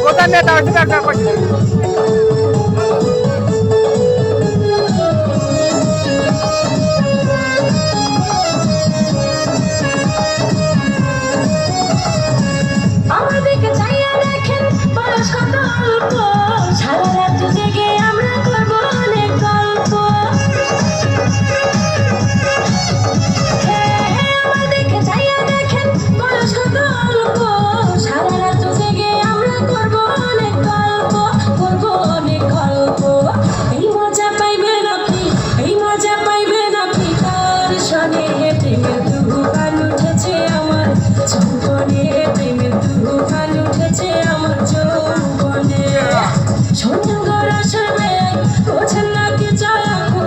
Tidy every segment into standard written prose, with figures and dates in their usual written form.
কোথায় নেতা একটা করছে সারা রাত জেগে আমরা করব অনেক গল্প। আমার দিকে চাইয়া দেখেন বয়স কত অল্প। সারা রাত জেগে আমরা করব অনেক গল্প, করব অনেক গল্প। এই মজা পাইবেন আপনি, এই মজা পাইবেন আপনি তার সনে। প্রেমের তুফান উঠেছে আমার যৌবনে, প্রেমের তুফান উঠেছে আমার যৌবনে। সুন্দর আসবে বোঝেন না কি চায়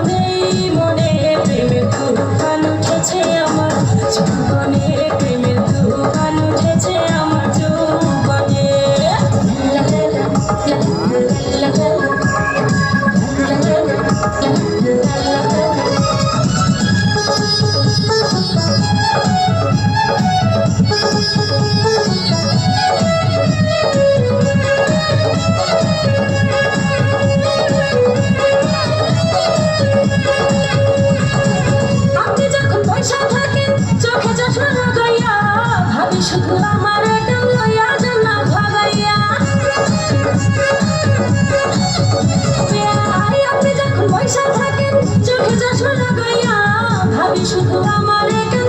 নেই মনে। প্রেমের তুফান উঠেছে আমার যৌবনে, প্রেমের তুফান উঠেছে আমার যৌবনে। আপনি যখন পয়সা থাকেন চোখে চশমা লাগাইয়া, ভাবি শুধু আমার এটা লইয়া জানা ভাগাইয়া। আপনি যখন পয়সা থাকেন চোখে চশমা লাগাইয়া, ভাবি শুধু আমার এটা